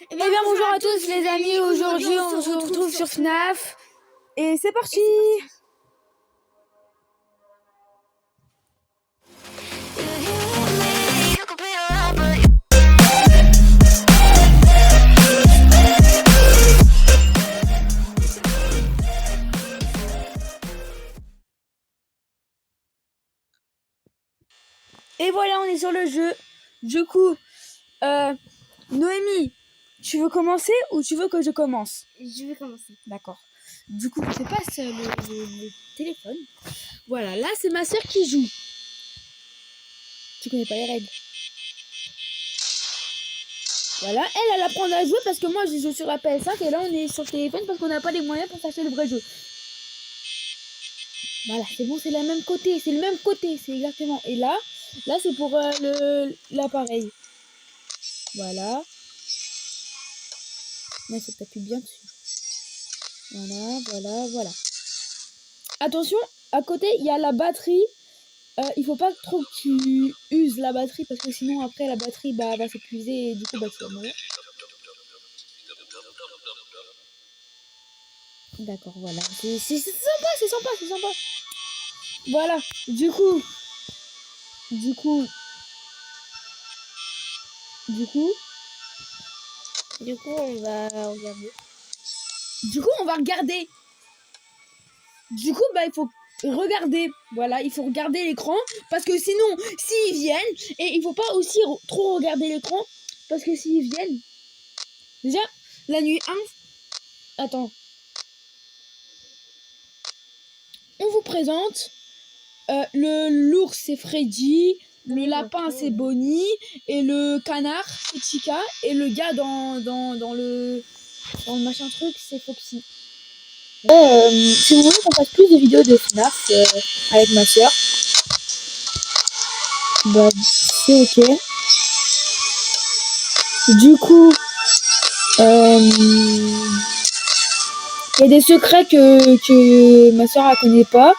Eh bien bonjour à tous les amis, aujourd'hui on se retrouve sur FNAF et c'est parti. Et voilà, on est sur le jeu. Du coup, Noémie, tu veux commencer ou tu veux que je commence? Je vais commencer. D'accord. Du coup, je te passe le téléphone. Voilà, là c'est ma soeur qui joue. Tu connais pas les règles. Voilà, elle apprend à jouer parce que moi je joue sur la PS5 et là on est sur le téléphone parce qu'on n'a pas les moyens pour s'acheter le vrai jeu. Voilà, c'est bon, c'est le même côté, c'est exactement. Et là c'est pour l'appareil. Voilà. Mais il faut que tu appuies bien dessus. Voilà. Attention, à côté, il y a la batterie. Il faut pas trop que tu uses la batterie parce que sinon après la batterie va s'épuiser et du coup tu vas mourir. D'accord, voilà. C'est sympa. Voilà, du coup, On va regarder. On va regarder. Du coup, il faut regarder. Voilà, il faut regarder l'écran parce que sinon, s'ils viennent, et il faut pas aussi trop regarder l'écran parce que s'ils viennent, déjà, la nuit 1, attends. On vous présente l'ours, c'est Freddy. Le lapin c'est Bonnie et le canard c'est Chica et le gars dans le machin truc c'est Foxy. Si vous voulez qu'on fasse plus de vidéos de FNAF avec ma soeur, c'est ok. Du coup, il y a des secrets que ma soeur ne connaît pas.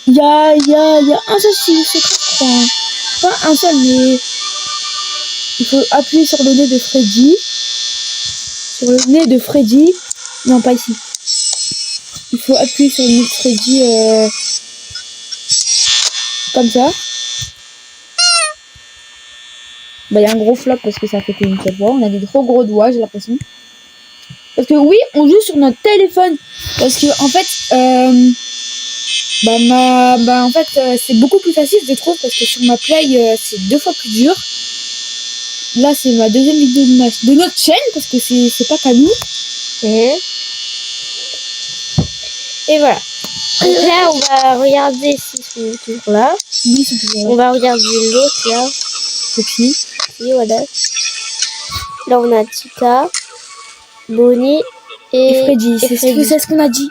Il y a un seul secret, je crois. Pas un seul, mais il faut appuyer sur le nez de Freddy. Sur le nez de Freddy. Non, pas ici. Il faut appuyer sur le nez de Freddy comme ça. Il y a un gros flop parce que ça fait qu'une seule fois. On a des gros doigts, j'ai l'impression. Parce que oui, on joue sur notre téléphone. Parce que en fait, c'est beaucoup plus facile, je trouve, parce que sur ma Play, c'est 2 fois plus dur. Là, c'est ma deuxième vidéo de notre chaîne, parce que c'est pas qu'à nous. Et voilà. Donc là, on va regarder s'ils sont toujours là. Oui, ils sont toujours là. On va regarder l'autre là. Foxy. Et voilà. Là, on a Chica, Bonnie et Freddy. C'est ce qu'on a dit.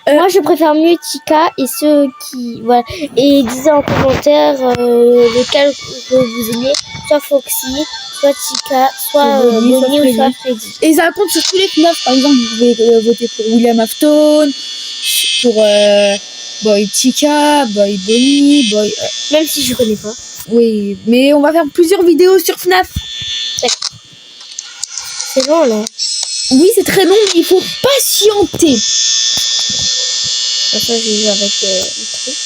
Moi, je préfère mieux Chica et ceux qui... Voilà. Et disez en commentaire lequel que vous aimez. Soit Foxy, soit Chica, soit Bonnie ou soit Freddy. Et ça compte sur tous les FNAF. Par exemple, vous pouvez voter pour William Afton, pour Boy Chica, Boy Bonnie, Boy... Même si je connais pas. Oui, mais on va faire plusieurs vidéos sur FNAF. D'accord. C'est long, là. Oui, c'est très long, mais il faut patienter. Ça, j'ai vu avec le truc.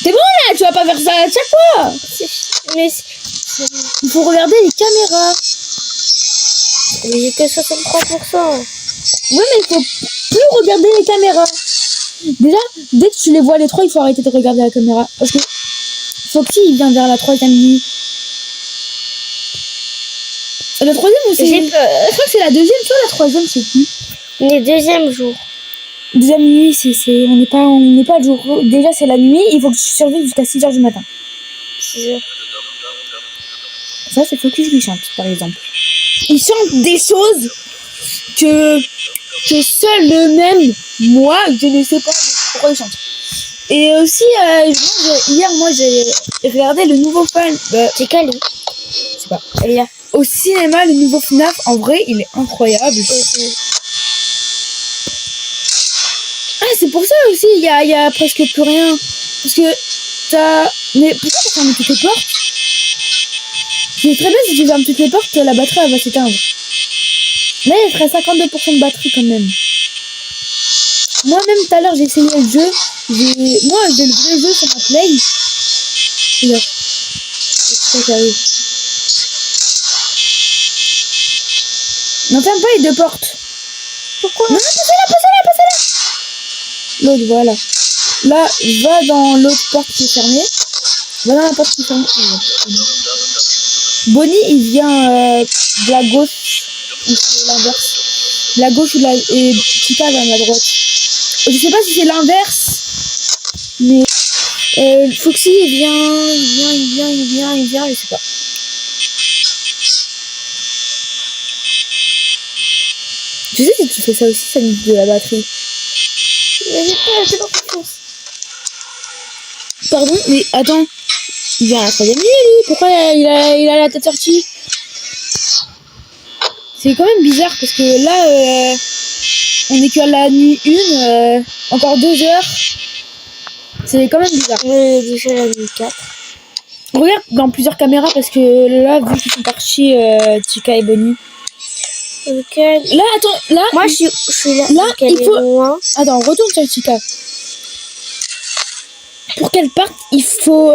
C'est bon, là, tu vas pas faire ça à chaque fois. Mais il faut regarder les caméras. Mais j'ai que 63%. Oui, mais il faut plus regarder les caméras. Déjà, dès que tu les vois les trois, il faut arrêter de regarder la caméra. Parce que Foxy, il vient vers la 3e nuit. La 3e aussi. Je crois que c'est la 2e, soit la 3e, c'est plus. Les 2e jour. 2e nuit, on n'est pas le jour. Déjà, c'est la nuit, il faut que tu survives jusqu'à 6h du matin. 6h. Ça, c'est Foxy qui chante, par exemple. Il chante des choses que seul même moi, je ne sais pas pourquoi il chante. Et aussi, hier, moi, j'ai regardé le nouveau film. C'est calé. Je sais pas. Au cinéma, le nouveau FNAF, en vrai, il est incroyable. Ah, c'est pour ça aussi, il y a presque plus rien. Parce que t'as... Mais pourquoi t'as fermé toutes les portes? C'est très bien si tu fermes toutes les portes, la batterie elle va s'éteindre. Là il reste 52% de batterie quand même. Moi-même tout à l'heure j'ai essayé le jeu. Moi j'ai le vrai jeu sur ma play. Regarde. C'est ça qui arrive. Non, ferme pas les deux portes. Pourquoi? Non, passez-la. L'autre, voilà. Là, va dans l'autre porte qui est fermée. Va dans la porte qui est fermée. Bonnie, il vient de la gauche. Ou c'est l'inverse. De la gauche ou de la... Et Chica vient de la droite. Je sais pas si c'est l'inverse. Mais... Foxy, il vient, je sais pas. Tu sais si tu fais ça aussi, ça nique de la batterie. Mais j'ai pas confiance. Pardon, mais attends. Il vient à la 3e nuit, lui. Pourquoi il a la tête sortie? C'est quand même bizarre parce que là, on est qu'à la nuit 1, encore 2 heures. C'est quand même bizarre. Déjà la nuit 4. Regarde dans plusieurs caméras parce que là, vu qu'ils sont partis, Chica et Bonnie. Lequel? Là, attends, là. Moi, je suis là. Là, il faut. Loin. Attends, retourne sur Chica. Pour qu'elle parte, il faut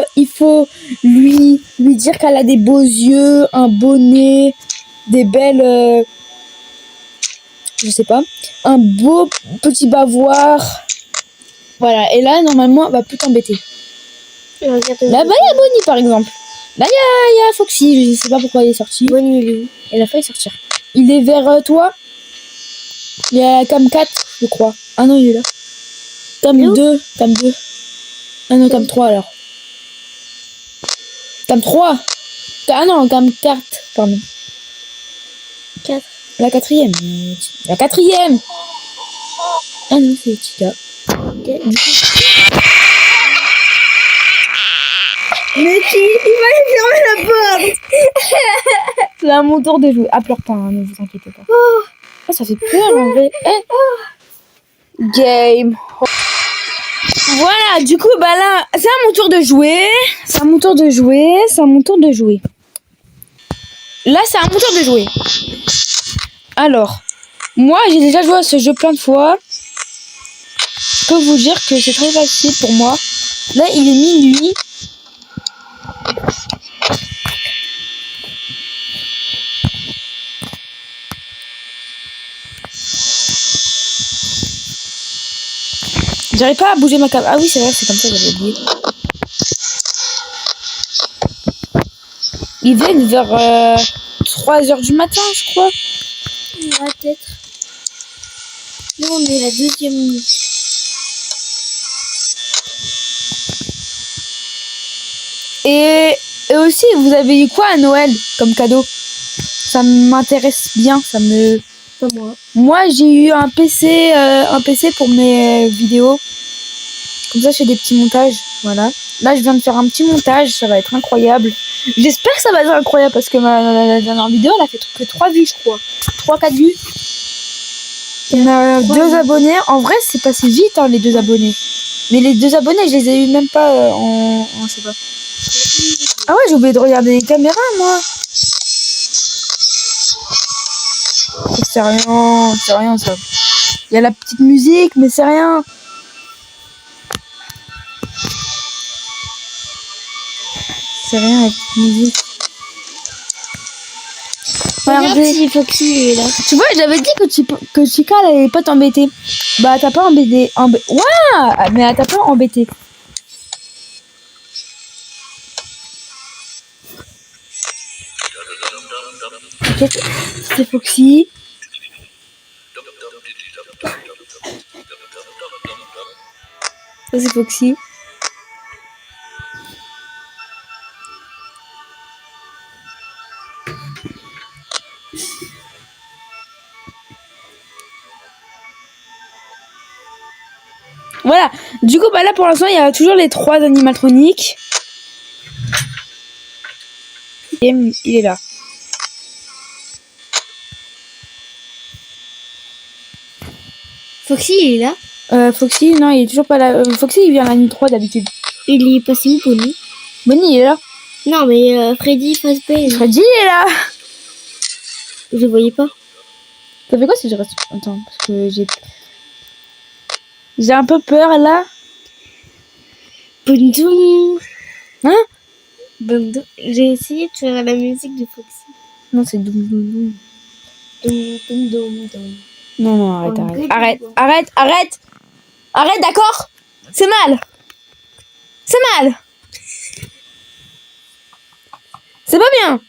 lui dire qu'elle a des beaux yeux, un beau nez, des belles. Je sais pas. Un beau petit bavoir. Voilà. Et là, normalement, elle va plus t'embêter. Là, bah, il y a Bonnie, par exemple. Là, il y a Foxy. Je sais pas pourquoi il est sorti. Bonnie, il est où? Elle a failli sortir. Il est vers toi. Il y a Cam 4, je crois. Ah non, il est là. Cam 2. Cam 2. Ah non, Cam 3 alors. Cam 3. Ah non, Cam 4. Pardon. 4. La 4e. La 4e. Ah non, c'est Chica. Okay. Mais il va fermer la porte. C'est à mon tour de jouer. Ah, pleure pas, hein, ne vous inquiétez pas. Oh, ça fait peur en vrai. Game. Voilà, du coup, bah là, c'est à mon tour de jouer. Là, c'est à mon tour de jouer. Alors, moi, j'ai déjà joué à ce jeu plein de fois. Je peux vous dire que c'est très facile pour moi. Là, il est minuit. J'arrive pas à bouger ma caméra. Ah oui, c'est vrai, c'est comme ça que j'avais oublié. Il vient vers 3h du matin, je crois. Ouais, peut-être. Nous, on est la 2e nuit. Et aussi, vous avez eu quoi à Noël comme cadeau? Ça m'intéresse bien, ça me... Pas moi. Moi, j'ai eu un PC pour mes vidéos. Comme ça, je fais des petits montages. Voilà. Là, je viens de faire un petit montage. Ça va être incroyable. J'espère que ça va être incroyable parce que la dernière vidéo, elle a fait que 3 vues, je crois. 3-4 vues. Il y en a 2 abonnés. En vrai, c'est passé vite, hein, les 2 abonnés. Mais les 2 abonnés, je les ai eu même pas je sais pas. Ah ouais, j'ai oublié de regarder les caméras, moi. C'est rien ça. Il y a la petite musique, mais c'est rien. C'est rien la petite musique. Regarde si Foxy est là. Tu vois, j'avais dit que Chica elle allait pas t'embêter. Bah t'as pas embêté. Ouais, mais elle t'a pas embêté. C'est Foxy. Ça c'est Foxy. Voilà. Du coup, bah là pour l'instant, il y a toujours les 3 animatroniques. Et il est là. Foxy, il est là? Foxy, non, il est toujours pas là. Foxy, il vient la nuit 3 d'habitude. Il est passé où, Bonnie? Bonnie, il est là. Non, mais Freddy Fazbear, Freddy, il est là. je le voyais pas. Ça fait quoi si je reste... Attends, parce que j'ai un peu peur, là. Bonjour. Hein? Bonjour. J'ai essayé de faire la musique de Foxy. Non, c'est doum doum doum. Dum, dum, dum, dum. Non, arrête, d'accord? C'est mal. C'est mal. C'est pas bien.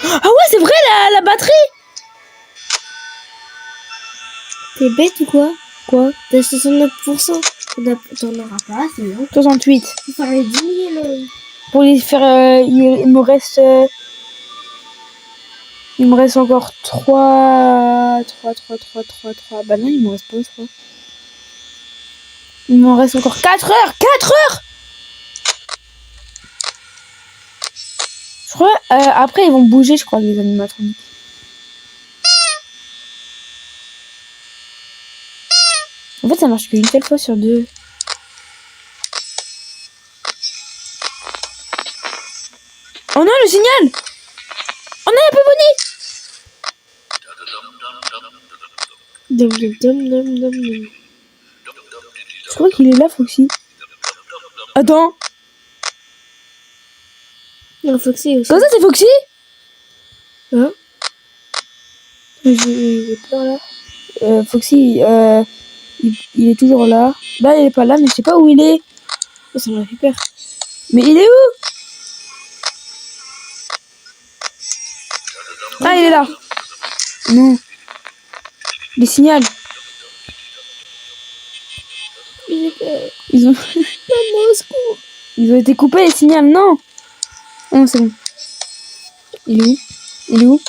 Ah ouais, c'est vrai, la batterie. T'es bête ou quoi? Quoi? T'as 69%. T'en auras pas, c'est bien. 68. Faut faire les 10 000. Pour les faire... il me reste... il me reste encore 3. Bah non, il me reste pas 3. Il m'en reste encore 4 heures. 4 heures. Je crois... après, ils vont bouger, je crois, les animatroniques. En fait, ça marche qu'une seule fois sur 2. Oh non, le signal! Oh non, il y a pas Bonnie! Dum, dum, dum, dum, dum, dum. Je crois qu'il est là, Foxy. Attends! Non, Foxy aussi. Comme ça, c'est Foxy? Hein? J'ai peur là. Foxy, il est toujours là. Là, il est pas là, mais je sais pas où il est. Oh, ça m'a fait peur. Mais il est où? Ah, il est là. Non. Les signaux. Ils ont... Maman, au secours. Ils ont été coupés, les signaux. Non. Ah non, c'est bon. Il est où? Il est où?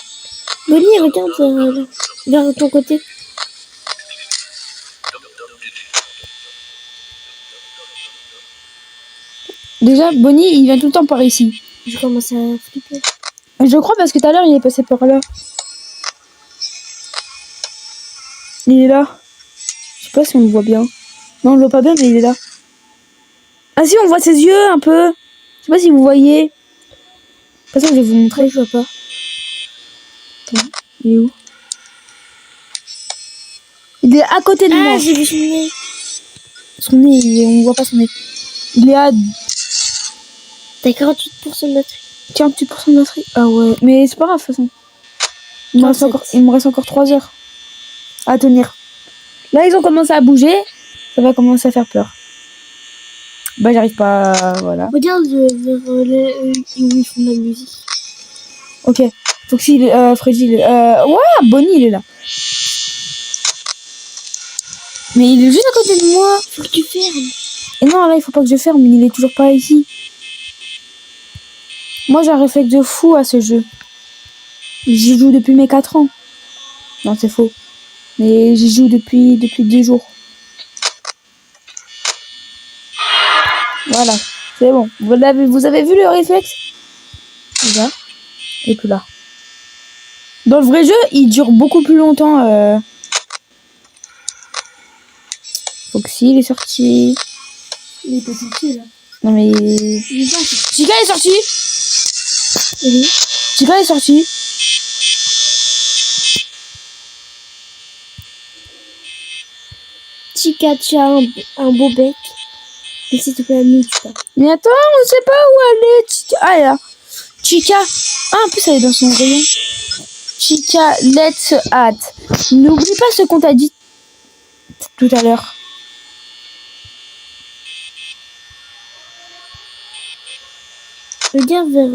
Bonnie, regarde vers ton côté. Déjà, Bonnie, il vient tout le temps par ici. Je commence à flipper. Je crois parce que tout à l'heure, il est passé par là. Il est là. Je sais pas si on le voit bien. Non, on le voit pas bien, mais il est là. Ah si, on voit ses yeux un peu. Je sais pas si vous voyez. De toute façon, je vais vous montrer. Je vois pas. Attends, il est où? Il est à côté de moi. Ah, j'ai vu son nez. Son nez, on voit pas son nez. Il est à T'as 48% de batterie. 48% de batterie. Ah ouais, mais c'est pas grave de toute façon. Il me reste encore 3 heures à tenir. Là, ils ont commencé à bouger. Ça va commencer à faire peur. Bah, j'arrive pas. Voilà. Regarde où ils font de la musique. Ok. Foxy, Freddy, ouais, Bonnie, il est là. Mais il est juste à côté de moi. Faut que tu fermes. Et non, là, il faut pas que je ferme. Il est toujours pas ici. Moi, j'ai un réflexe de fou à ce jeu. J'y joue depuis mes 4 ans. Non, c'est faux. Mais j'y joue depuis 2 jours. Voilà. C'est bon. Vous avez vu le réflexe? Là. Et puis là. Dans le vrai jeu, il dure beaucoup plus longtemps. Foxy, il est sorti. Il est pas sorti là. Non mais... Il est pas sorti. Chica est sorti. Oui. Chica est sorti. Chica, tu as un beau bec. Mais s'il te plaît, mute pas. Mais attends, on sait pas où elle est. Chica. Ah, elle est là. Chica. Ah, en plus, elle est dans son rayon. Chica, let's hat. N'oublie pas ce qu'on t'a dit tout à l'heure. Regarde vers...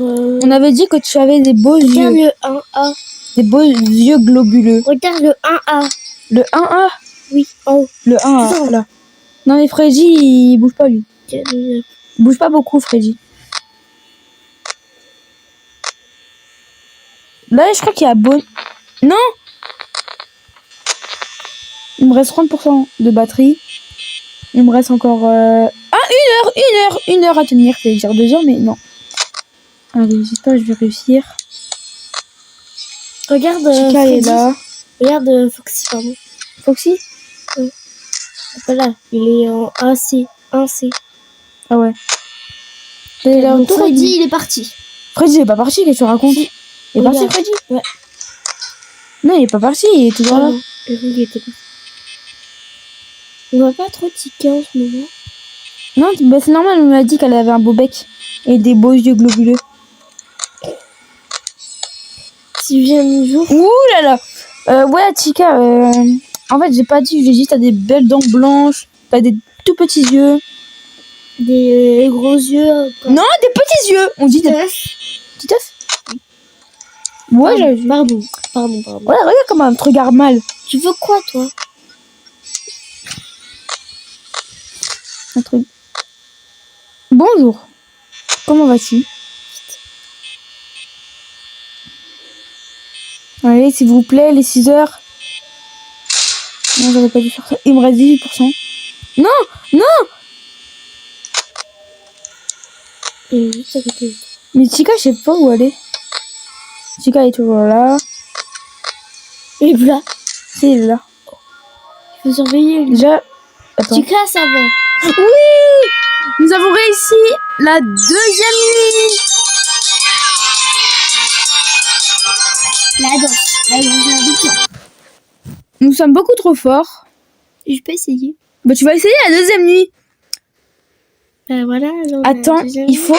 On avait dit que tu avais des beaux Regarde yeux. le 1A. Des beaux yeux globuleux. Regarde le 1A. Le 1A. Oui, en haut. Le 1A, là. Non mais Freddy, il bouge pas lui. Il bouge pas beaucoup, Freddy. Là, je crois qu'il y a bon... Non. Il me reste 30% de batterie. Il me reste encore... Ah, 1 heure à tenir. C'est dire 2 heures, mais non. Allez, j'espère que je vais réussir. Regarde Chica est Freddy. là. Regarde Foxy, pardon. Foxy? Oui. c'est pas là. Il est en 1C. 1C. Ah ouais. Il a Donc, tout Freddy, redit. il est parti. Freddy, il est pas parti, qu'est-ce que tu racontes? Il est parti, Regarde. Freddy? Ouais. Non, il est pas parti, il est toujours là. Non, le rouge, il était parti. On voit pas trop Tika en ce moment. Non, bah c'est normal, on m'a dit qu'elle avait un beau bec et des beaux yeux globuleux. Si vient un jour, Ouh là là. Ouais, Chica, en fait, j'ai pas dit, j'ai dit, t'as des belles dents blanches, t'as des tout petits yeux. des gros yeux. Non, des petits yeux. On dit des petits œufs. Ouais, j'ai vu. Pardon. Ouais, regarde comment elle te regarde mal. Tu veux quoi, toi? Un truc. Bonjour. Comment vas-tu? Allez, s'il vous plaît, les 6 heures. Non, j'aurais pas dû faire ça. Il me reste 18%. Non, non. Et juste à côté. Mais Chica, je sais pas où elle est. Chica est toujours là. Et là, C'est là. il faut surveiller. Lui. Déjà. Attends. Tika, ça va. Oui! Nous avons réussi la deuxième nuit! La danse. La victoire. Nous sommes beaucoup trop forts. Je peux essayer. Bah, tu vas essayer la deuxième nuit. Voilà. Alors, Attends, il faut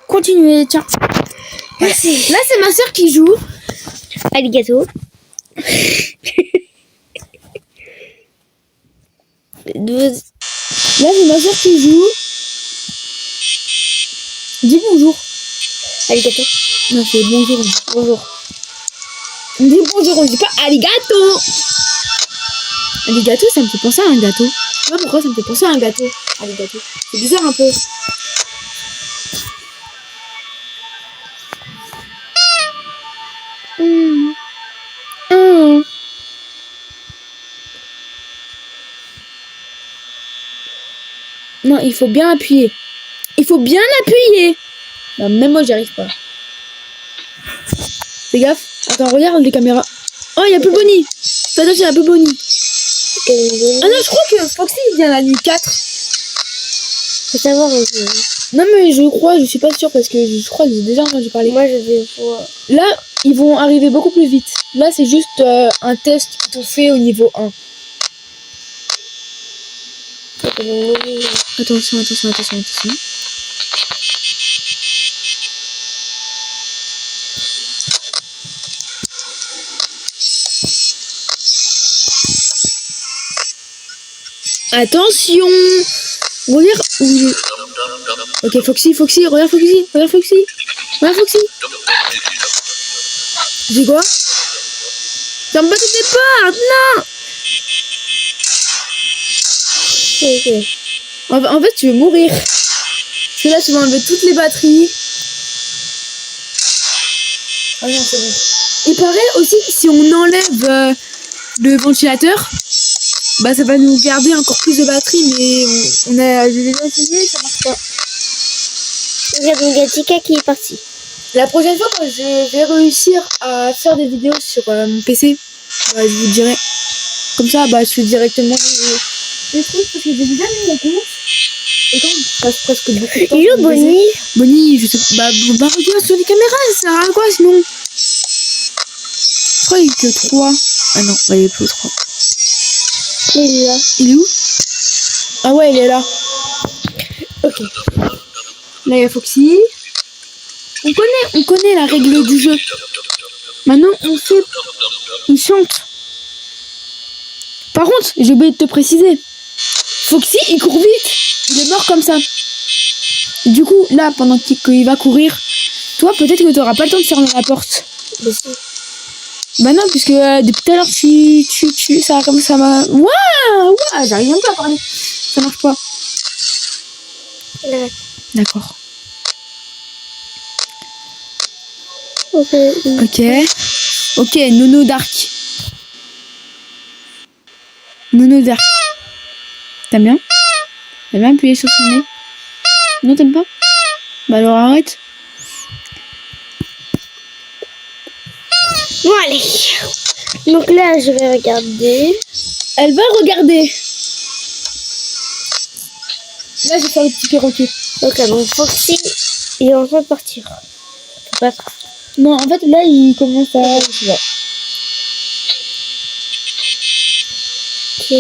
continuer. Tiens. Merci. Là, c'est ma soeur qui joue. Alligato. 12. Là, c'est ma soeur qui joue. Dis bonjour. Alligato. Non, c'est bonjour. Bonjour. On dit bonjour, on dit pas alligato. Alligato, ça me fait penser à un gâteau. Je sais pas pourquoi ça me fait penser à un gâteau. Alligato. C'est bizarre un peu. Non, il faut bien appuyer. Il faut bien appuyer. Bah, même moi, j'y arrive pas. Fais gaffe. Attends, regarde les caméras. Oh, il y a plus Bonnie. Fais attention, il y a plus Bonnie. Ah non, je crois que Foxy il vient la nuit 4. Faut savoir. Non, mais je crois, je suis pas sûre parce que je crois que j'ai déjà entendu parler. Moi, je vais voir. Là, ils vont arriver beaucoup plus vite. Là, c'est juste un test qu'ils t'ont fait au niveau 1. Attention. Attention. Regarde. Ok, Foxy, regarde Foxy. C'est quoi? Ferme pas toutes les portes, non. Ok. En fait, tu veux mourir. Parce que là, tu vas enlever toutes les batteries. Ah non, c'est bon. Il paraît aussi que si on enlève le ventilateur, bah ça va nous garder encore plus de batterie, mais j'ai déjà essayé, ça marche pas. Regarde Tika qui est parti. La prochaine fois, quand je vais réussir à faire des vidéos sur mon PC, bah, je vous dirai. Comme ça, bah, je fais directement les trucs parce que j'ai déjà mis mon compte. Et quand je passe presque beaucoup de temps. Il est Bonnie. Bonnie, je sais pas. Bah, regarde sur les caméras, ça sert à quoi sinon? Je crois qu'il y a que 3. Ah non, bah, il y a plus 3. Il est là. Il est où? Ah ouais, il est là. Ok. Là, il y a Foxy. On connaît la règle du jeu. Maintenant, il chante. Par contre, j'ai oublié de te préciser. Foxy, il court vite. Il est mort comme ça. Du coup, là, pendant qu'il va courir, toi, peut-être que tu n'auras pas le temps de fermer la porte. Bah non, puisque depuis tout à l'heure, ça comme ça m'a... Ouais, j'arrive même pas à parler. Ça marche pas. Ouais. D'accord. Ok, Nono Dark. T'aimes bien? T'aimes bien appuyer sur son nez? Non, t'aimes pas? Bah alors arrête. Bon, allez. Donc là, je vais regarder. Elle va regarder. Là, je vais faire le petit perroquet. Ok, donc Foxy, il est en train de partir. Faut pas trop. Non, en fait, là, il commence à... je vois. Ok.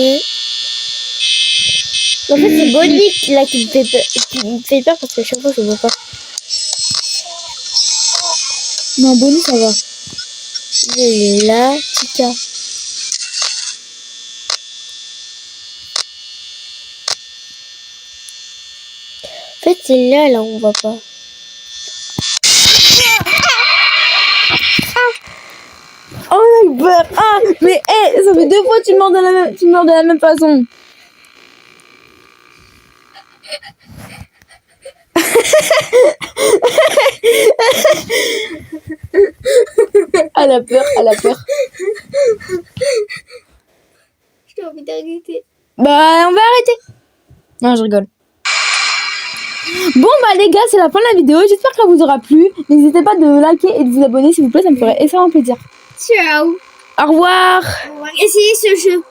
En fait, c'est Bonnie là qui me fait peur parce que chaque fois je vois pas. Non, Bonnie, ça va. Il est là, Tika. En fait, c'est là, on voit pas. Oh, j'ai peur. Ah, mais ça fait 2 fois que tu meurs de la même façon. Elle a peur, elle a peur. J'ai envie d'arrêter. Bah, on va arrêter. Non, je rigole. Bon, bah, les gars, c'est la fin de la vidéo. J'espère que ça vous aura plu. N'hésitez pas de liker et de vous abonner, s'il vous plaît. Ça me ferait extrêmement plaisir. Ciao. Au revoir. On va essayer ce jeu.